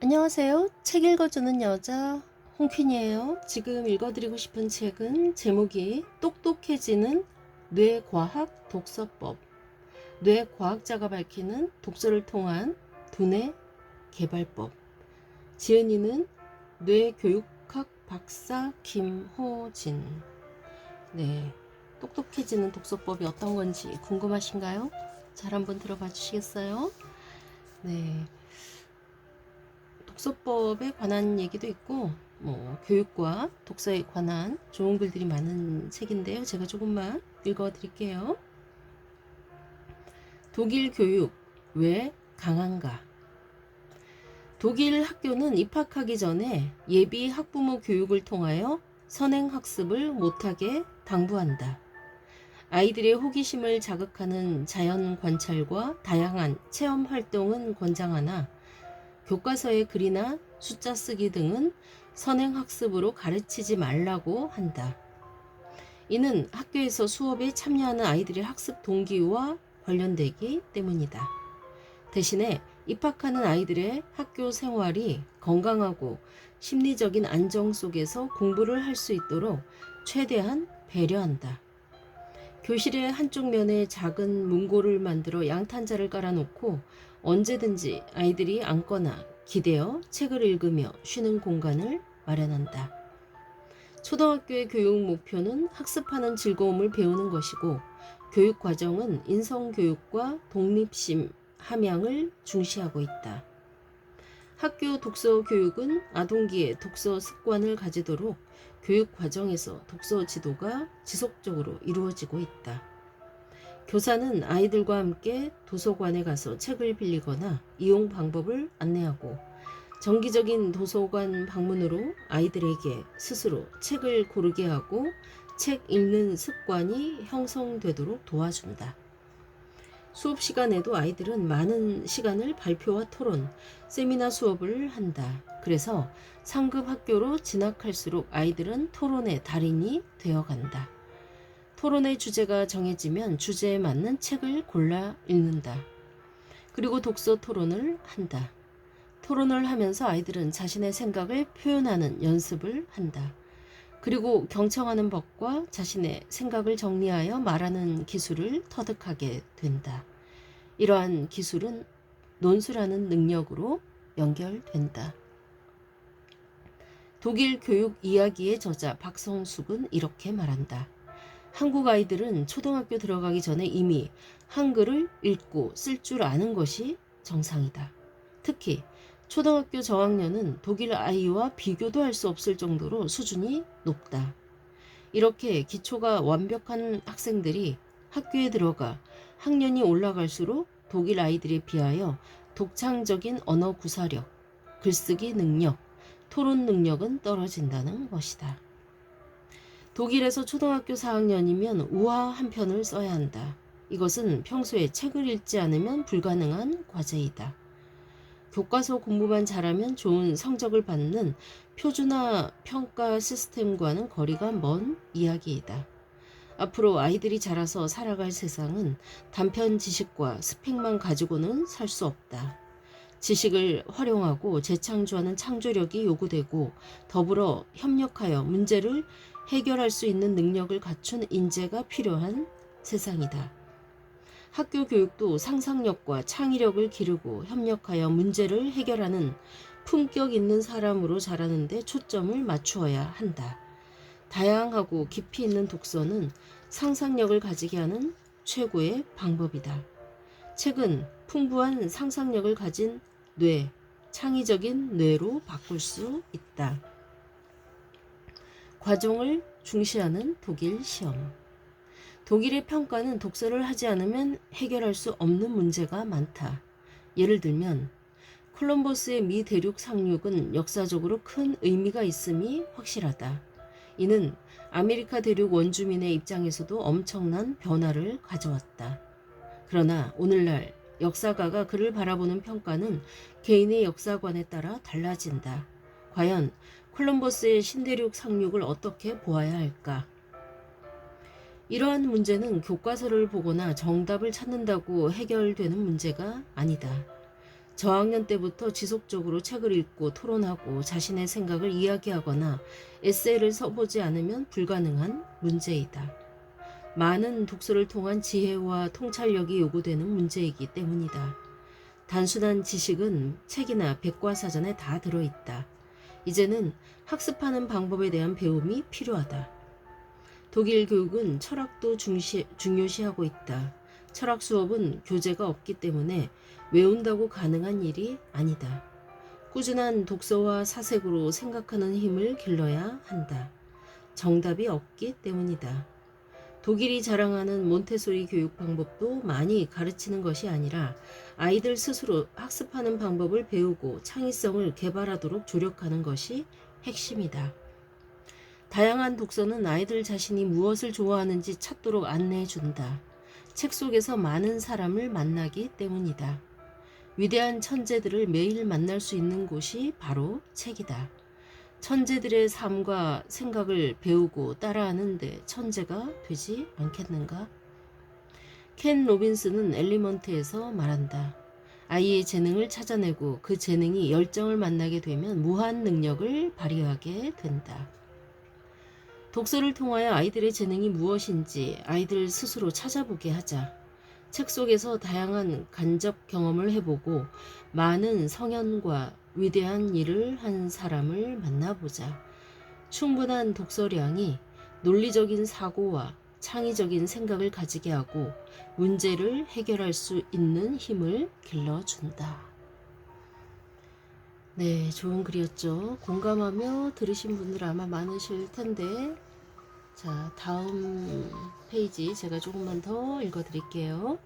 안녕하세요. 책 읽어주는 여자 홍퀸이에요. 지금 읽어드리고 싶은 책은 제목이 똑똑해지는 뇌과학 독서법. 뇌과학자가 밝히는 독서를 통한 두뇌 개발법. 지은이는 뇌교육학 박사 김호진. 네, 똑똑해지는 독서법이 어떤 건지 궁금하신가요? 잘 한번 들어봐 주시겠어요? 네. 독서법에 관한 얘기도 있고 교육과 독서에 관한 좋은 글들이 많은 책인데요. 제가 조금만 읽어 드릴게요. 독일 교육 왜 강한가? 독일 학교는 입학하기 전에 예비 학부모 교육을 통하여 선행학습을 못하게 당부한다. 아이들의 호기심을 자극하는 자연 관찰과 다양한 체험 활동은 권장하나 교과서의 글이나 숫자 쓰기 등은 선행학습으로 가르치지 말라고 한다. 이는 학교에서 수업에 참여하는 아이들의 학습 동기와 관련되기 때문이다. 대신에 입학하는 아이들의 학교 생활이 건강하고 심리적인 안정 속에서 공부를 할 수 있도록 최대한 배려한다. 교실의 한쪽 면에 작은 문고를 만들어 양탄자를 깔아놓고 언제든지 아이들이 앉거나 기대어 책을 읽으며 쉬는 공간을 마련한다. 초등학교의 교육 목표는 학습하는 즐거움을 배우는 것이고 교육 과정은 인성교육과 독립심, 함양을 중시하고 있다. 학교 독서 교육은 아동기에 독서 습관을 가지도록 교육 과정에서 독서 지도가 지속적으로 이루어지고 있다. 교사는 아이들과 함께 도서관에 가서 책을 빌리거나 이용 방법을 안내하고 정기적인 도서관 방문으로 아이들에게 스스로 책을 고르게 하고 책 읽는 습관이 형성되도록 도와준다. 수업 시간에도 아이들은 많은 시간을 발표와 토론, 세미나 수업을 한다. 그래서 상급 학교로 진학할수록 아이들은 토론의 달인이 되어간다. 토론의 주제가 정해지면 주제에 맞는 책을 골라 읽는다. 그리고 독서 토론을 한다. 토론을 하면서 아이들은 자신의 생각을 표현하는 연습을 한다. 그리고 경청하는 법과 자신의 생각을 정리하여 말하는 기술을 터득하게 된다. 이러한 기술은 논술하는 능력으로 연결된다. 독일 교육 이야기의 저자 박성숙은 이렇게 말한다. 한국 아이들은 초등학교 들어가기 전에 이미 한글을 읽고 쓸 줄 아는 것이 정상이다. 특히 초등학교 저학년은 독일 아이와 비교도 할 수 없을 정도로 수준이 높다. 이렇게 기초가 완벽한 학생들이 학교에 들어가 학년이 올라갈수록 독일 아이들에 비하여 독창적인 언어 구사력, 글쓰기 능력, 토론 능력은 떨어진다는 것이다. 독일에서 초등학교 4학년이면 우화 한 편을 써야 한다. 이것은 평소에 책을 읽지 않으면 불가능한 과제이다. 교과서 공부만 잘하면 좋은 성적을 받는 표준화 평가 시스템과는 거리가 먼 이야기이다. 앞으로 아이들이 자라서 살아갈 세상은 단편 지식과 스펙만 가지고는 살 수 없다. 지식을 활용하고 재창조하는 창조력이 요구되고 더불어 협력하여 문제를 해결할 수 있는 능력을 갖춘 인재가 필요한 세상이다. 학교 교육도 상상력과 창의력을 기르고 협력하여 문제를 해결하는 품격 있는 사람으로 자라는 데 초점을 맞추어야 한다. 다양하고 깊이 있는 독서는 상상력을 가지게 하는 최고의 방법이다. 책은 풍부한 상상력을 가진 뇌, 창의적인 뇌로 바꿀 수 있다. 과정을 중시하는 독일 시험. 독일의 평가는 독서를 하지 않으면 해결할 수 없는 문제가 많다. 예를 들면 콜럼버스의 미 대륙 상륙은 역사적으로 큰 의미가 있음이 확실하다. 이는 아메리카 대륙 원주민의 입장에서도 엄청난 변화를 가져왔다. 그러나 오늘날 역사가가 그를 바라보는 평가는 개인의 역사관에 따라 달라진다. 과연 콜럼버스의 신대륙 상륙을 어떻게 보아야 할까? 이러한 문제는 교과서를 보거나 정답을 찾는다고 해결되는 문제가 아니다. 저학년 때부터 지속적으로 책을 읽고 토론하고 자신의 생각을 이야기하거나 에세이를 써보지 않으면 불가능한 문제이다. 많은 독서를 통한 지혜와 통찰력이 요구되는 문제이기 때문이다. 단순한 지식은 책이나 백과사전에 다 들어있다. 이제는 학습하는 방법에 대한 배움이 필요하다. 독일 교육은 철학도 중요시하고 있다. 철학 수업은 교재가 없기 때문에 외운다고 가능한 일이 아니다. 꾸준한 독서와 사색으로 생각하는 힘을 길러야 한다. 정답이 없기 때문이다. 독일이 자랑하는 몬테소리 교육 방법도 많이 가르치는 것이 아니라 아이들 스스로 학습하는 방법을 배우고 창의성을 개발하도록 조력하는 것이 핵심이다. 다양한 독서는 아이들 자신이 무엇을 좋아하는지 찾도록 안내해 준다. 책 속에서 많은 사람을 만나기 때문이다. 위대한 천재들을 매일 만날 수 있는 곳이 바로 책이다. 천재들의 삶과 생각을 배우고 따라하는데 천재가 되지 않겠는가? 켄 로빈스는 엘리먼트에서 말한다. 아이의 재능을 찾아내고 그 재능이 열정을 만나게 되면 무한 능력을 발휘하게 된다. 독서를 통하여 아이들의 재능이 무엇인지 아이들 스스로 찾아보게 하자. 책 속에서 다양한 간접 경험을 해보고 많은 성현과 위대한 일을 한 사람을 만나보자. 충분한 독서량이 논리적인 사고와 창의적인 생각을 가지게 하고 문제를 해결할 수 있는 힘을 길러준다. 네, 좋은 글이었죠. 공감하며 들으신 분들 아마 많으실 텐데, 자, 다음 페이지 제가 조금만 더 읽어드릴게요.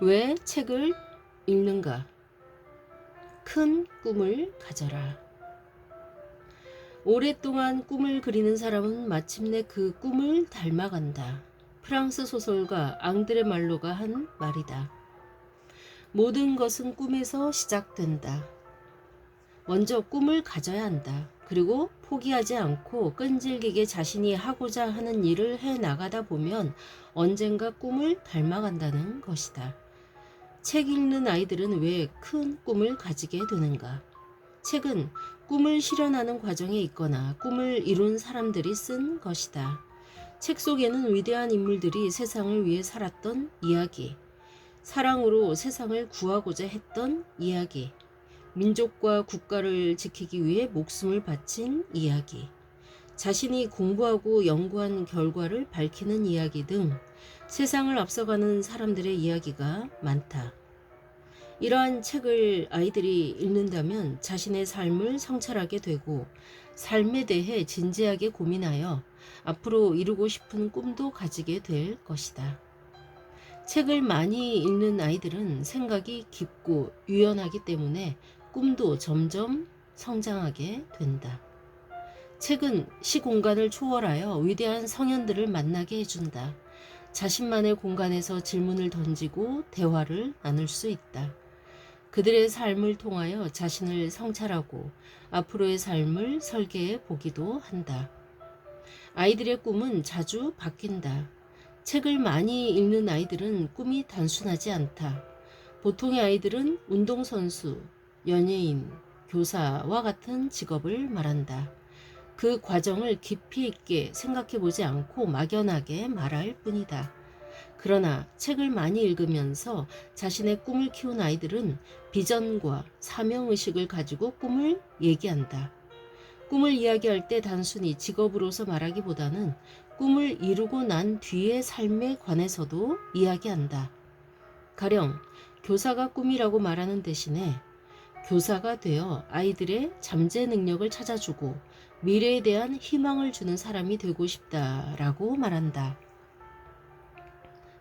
왜 책을 읽는가? 큰 꿈을 가져라. 오랫동안 꿈을 그리는 사람은 마침내 그 꿈을 닮아간다. 프랑스 소설가 앙드레 말로가 한 말이다. 모든 것은 꿈에서 시작된다. 먼저 꿈을 가져야 한다. 그리고 포기하지 않고 끈질기게 자신이 하고자 하는 일을 해 나가다 보면 언젠가 꿈을 닮아간다는 것이다. 책 읽는 아이들은 왜 큰 꿈을 가지게 되는가? 책은 꿈을 실현하는 과정에 있거나 꿈을 이룬 사람들이 쓴 것이다. 책 속에는 위대한 인물들이 세상을 위해 살았던 이야기, 사랑으로 세상을 구하고자 했던 이야기, 민족과 국가를 지키기 위해 목숨을 바친 이야기, 자신이 공부하고 연구한 결과를 밝히는 이야기 등 세상을 앞서가는 사람들의 이야기가 많다. 이러한 책을 아이들이 읽는다면 자신의 삶을 성찰하게 되고 삶에 대해 진지하게 고민하여 앞으로 이루고 싶은 꿈도 가지게 될 것이다. 책을 많이 읽는 아이들은 생각이 깊고 유연하기 때문에 꿈도 점점 성장하게 된다. 책은 시공간을 초월하여 위대한 성현들을 만나게 해준다. 자신만의 공간에서 질문을 던지고 대화를 나눌 수 있다. 그들의 삶을 통하여 자신을 성찰하고 앞으로의 삶을 설계해 보기도 한다. 아이들의 꿈은 자주 바뀐다. 책을 많이 읽는 아이들은 꿈이 단순하지 않다. 보통의 아이들은 운동선수, 연예인, 교사와 같은 직업을 말한다. 그 과정을 깊이 있게 생각해 보지 않고 막연하게 말할 뿐이다. 그러나 책을 많이 읽으면서 자신의 꿈을 키운 아이들은 비전과 사명의식을 가지고 꿈을 얘기한다. 꿈을 이야기할 때 단순히 직업으로서 말하기보다는 꿈을 이루고 난 뒤의 삶에 관해서도 이야기한다. 가령 교사가 꿈이라고 말하는 대신에 교사가 되어 아이들의 잠재 능력을 찾아주고 미래에 대한 희망을 주는 사람이 되고 싶다라고 말한다.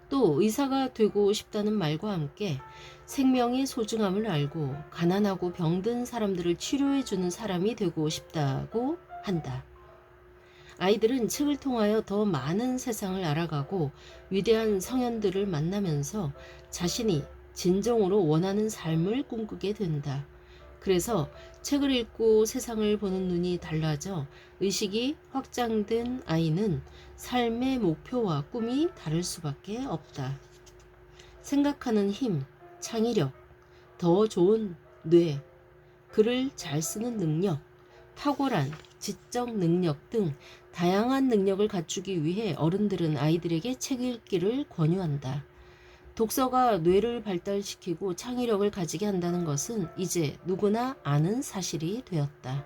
또 의사가 되고 싶다는 말과 함께 생명의 소중함을 알고 가난하고 병든 사람들을 치료해주는 사람이 되고 싶다고 한다. 아이들은 책을 통하여 더 많은 세상을 알아가고 위대한 성현들을 만나면서 자신이 진정으로 원하는 삶을 꿈꾸게 된다. 그래서 책을 읽고 세상을 보는 눈이 달라져 의식이 확장된 아이는 삶의 목표와 꿈이 다를 수밖에 없다. 생각하는 힘, 창의력, 더 좋은 뇌, 글을 잘 쓰는 능력, 탁월한 지적 능력 등 다양한 능력을 갖추기 위해 어른들은 아이들에게 책 읽기를 권유한다. 독서가 뇌를 발달시키고 창의력을 가지게 한다는 것은 이제 누구나 아는 사실이 되었다.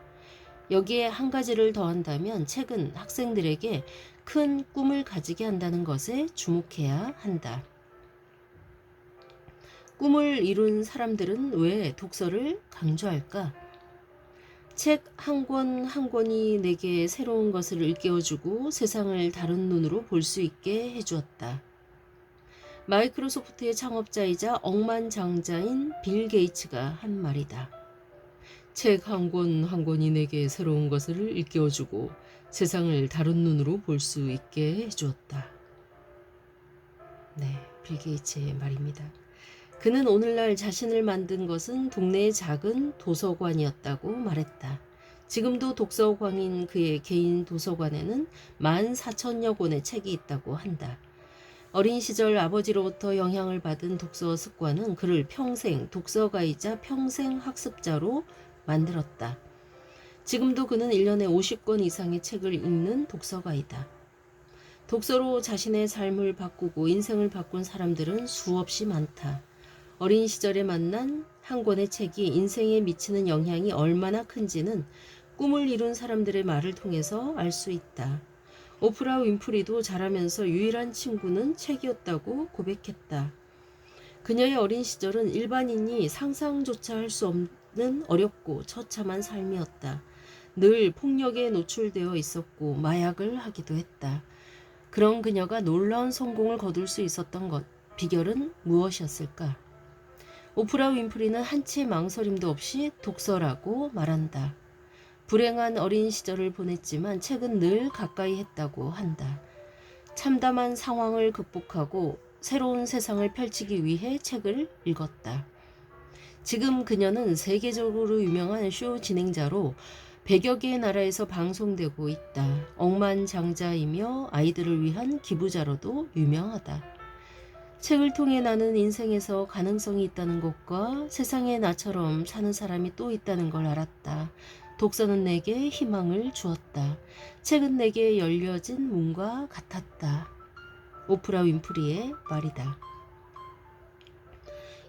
여기에 한 가지를 더한다면 책은 학생들에게 큰 꿈을 가지게 한다는 것에 주목해야 한다. 꿈을 이룬 사람들은 왜 독서를 강조할까? 책 한 권 한 권이 내게 새로운 것을 일깨워주고 세상을 다른 눈으로 볼 수 있게 해주었다. 마이크로소프트의 창업자이자 억만장자인 빌 게이츠가 한 말이다. 책 한 권 한 권이 내게 새로운 것을 일깨워주고 세상을 다른 눈으로 볼 수 있게 해주었다. 네, 빌 게이츠의 말입니다. 그는 오늘날 자신을 만든 것은 동네의 작은 도서관이었다고 말했다. 지금도 독서광인 그의 개인 도서관에는 14,000여 권의 책이 있다고 한다. 어린 시절 아버지로부터 영향을 받은 독서 습관은 그를 평생 독서가이자 평생 학습자로 만들었다. 지금도 그는 1년에 50권 이상의 책을 읽는 독서가이다. 독서로 자신의 삶을 바꾸고 인생을 바꾼 사람들은 수없이 많다. 어린 시절에 만난 한 권의 책이 인생에 미치는 영향이 얼마나 큰지는 꿈을 이룬 사람들의 말을 통해서 알 수 있다. 오프라 윈프리도 자라면서 유일한 친구는 책이었다고 고백했다. 그녀의 어린 시절은 일반인이 상상조차 할 수 없는 어렵고 처참한 삶이었다. 늘 폭력에 노출되어 있었고 마약을 하기도 했다. 그런 그녀가 놀라운 성공을 거둘 수 있었던 것, 비결은 무엇이었을까? 오프라 윈프리는 한치의 망설임도 없이 독서라고 말한다. 불행한 어린 시절을 보냈지만 책은 늘 가까이 했다고 한다. 참담한 상황을 극복하고 새로운 세상을 펼치기 위해 책을 읽었다. 지금 그녀는 세계적으로 유명한 쇼 진행자로 100여 개의 나라에서 방송되고 있다. 억만장자이며 아이들을 위한 기부자로도 유명하다. 책을 통해 나는 인생에서 가능성이 있다는 것과 세상에 나처럼 사는 사람이 또 있다는 걸 알았다. 독서는 내게 희망을 주었다. 책은 내게 열려진 문과 같았다. 오프라 윈프리의 말이다.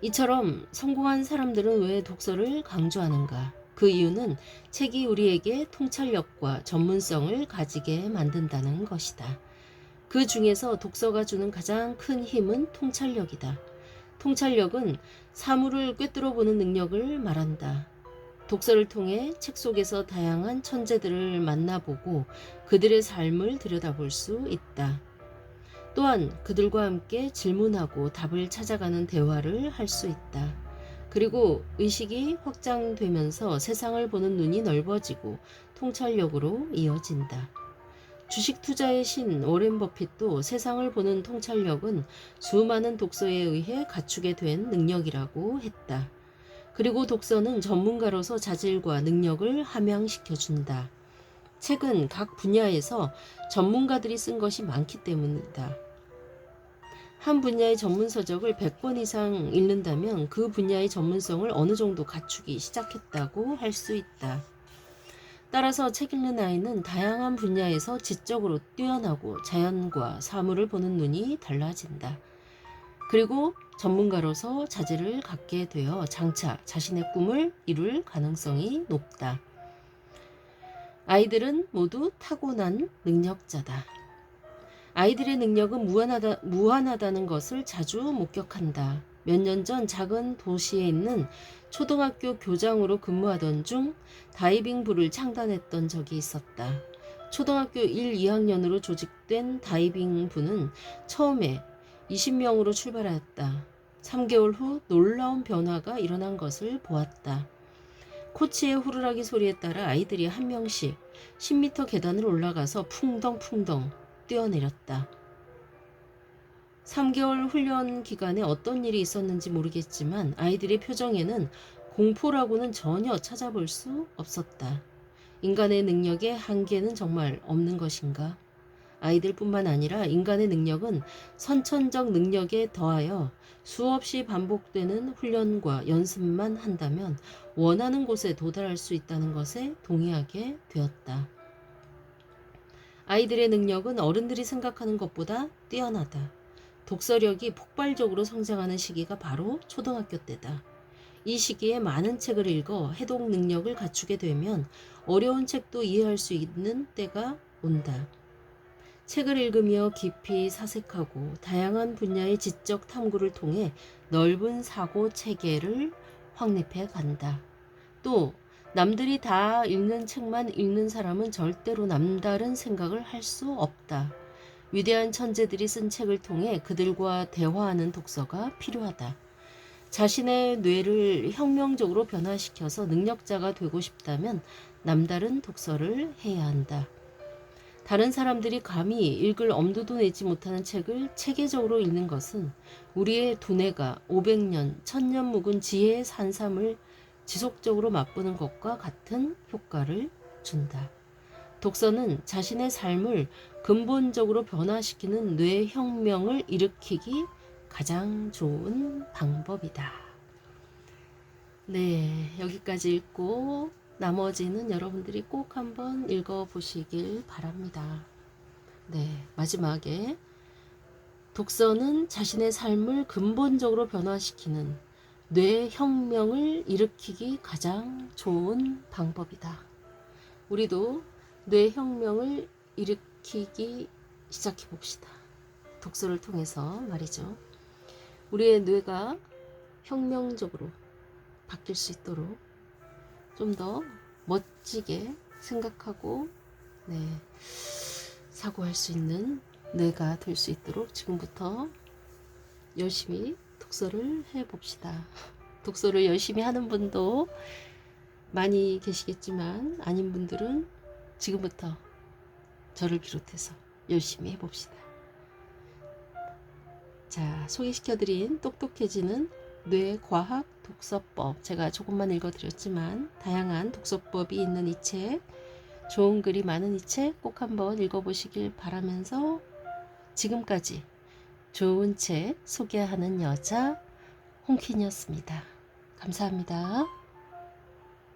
이처럼 성공한 사람들은 왜 독서를 강조하는가? 그 이유는 책이 우리에게 통찰력과 전문성을 가지게 만든다는 것이다. 그 중에서 독서가 주는 가장 큰 힘은 통찰력이다. 통찰력은 사물을 꿰뚫어 보는 능력을 말한다. 독서를 통해 책 속에서 다양한 천재들을 만나보고 그들의 삶을 들여다볼 수 있다. 또한 그들과 함께 질문하고 답을 찾아가는 대화를 할 수 있다. 그리고 의식이 확장되면서 세상을 보는 눈이 넓어지고 통찰력으로 이어진다. 주식 투자의 신 워렌 버핏도 세상을 보는 통찰력은 수많은 독서에 의해 갖추게 된 능력이라고 했다. 그리고 독서는 전문가로서 자질과 능력을 함양시켜준다. 책은 각 분야에서 전문가들이 쓴 것이 많기 때문이다. 한 분야의 전문 서적을 100권 이상 읽는다면 그 분야의 전문성을 어느 정도 갖추기 시작했다고 할 수 있다. 따라서 책 읽는 아이는 다양한 분야에서 지적으로 뛰어나고 자연과 사물을 보는 눈이 달라진다. 그리고 전문가로서 자질을 갖게 되어 장차 자신의 꿈을 이룰 가능성이 높다. 아이들은 모두 타고난 능력자다. 아이들의 능력은 무한하다는 것을 자주 목격한다. 몇 년 전 작은 도시에 있는 초등학교 교장으로 근무하던 중 다이빙부를 창단했던 적이 있었다. 초등학교 1, 2학년으로 조직된 다이빙부는 처음에 20명으로 출발하였다. 3개월 후 놀라운 변화가 일어난 것을 보았다. 코치의 후루라기 소리에 따라 아이들이 한 명씩 10m 계단을 올라가서 풍덩풍덩 뛰어내렸다. 3개월 훈련 기간에 어떤 일이 있었는지 모르겠지만 아이들의 표정에는 공포라고는 전혀 찾아볼 수 없었다. 인간의 능력에 한계는 정말 없는 것인가? 아이들뿐만 아니라 인간의 능력은 선천적 능력에 더하여 수없이 반복되는 훈련과 연습만 한다면 원하는 곳에 도달할 수 있다는 것에 동의하게 되었다. 아이들의 능력은 어른들이 생각하는 것보다 뛰어나다. 독서력이 폭발적으로 성장하는 시기가 바로 초등학교 때다. 이 시기에 많은 책을 읽어 해독 능력을 갖추게 되면 어려운 책도 이해할 수 있는 때가 온다. 책을 읽으며 깊이 사색하고 다양한 분야의 지적 탐구를 통해 넓은 사고 체계를 확립해 간다. 또 남들이 다 읽는 책만 읽는 사람은 절대로 남다른 생각을 할 수 없다. 위대한 천재들이 쓴 책을 통해 그들과 대화하는 독서가 필요하다. 자신의 뇌를 혁명적으로 변화시켜서 능력자가 되고 싶다면 남다른 독서를 해야 한다. 다른 사람들이 감히 읽을 엄두도 내지 못하는 책을 체계적으로 읽는 것은 우리의 두뇌가 500년, 1000년 묵은 지혜의 산삼을 지속적으로 맛보는 것과 같은 효과를 준다. 독서는 자신의 삶을 근본적으로 변화시키는 뇌혁명을 일으키기 가장 좋은 방법이다. 네, 여기까지 읽고 나머지는 여러분들이 꼭 한번 읽어보시길 바랍니다. 네, 마지막에 독서는 자신의 삶을 근본적으로 변화시키는 뇌혁명을 일으키기 가장 좋은 방법이다. 우리도 뇌혁명을 일으키기 시작해 봅시다. 독서를 통해서 말이죠. 우리의 뇌가 혁명적으로 바뀔 수 있도록 좀 더 멋지게 생각하고 사고할 수 있는 뇌가 될 수 있도록 지금부터 열심히 독서를 해봅시다. 독서를 열심히 하는 분도 많이 계시겠지만 아닌 분들은 지금부터 저를 비롯해서 열심히 해봅시다. 자, 소개시켜드린 똑똑해지는 뇌과학 독서법, 제가 조금만 읽어드렸지만 다양한 독서법이 있는 이 책, 좋은 글이 많은 이 책 꼭 한번 읽어보시길 바라면서 지금까지 좋은 책 소개하는 여자 홍킨이었습니다. 감사합니다.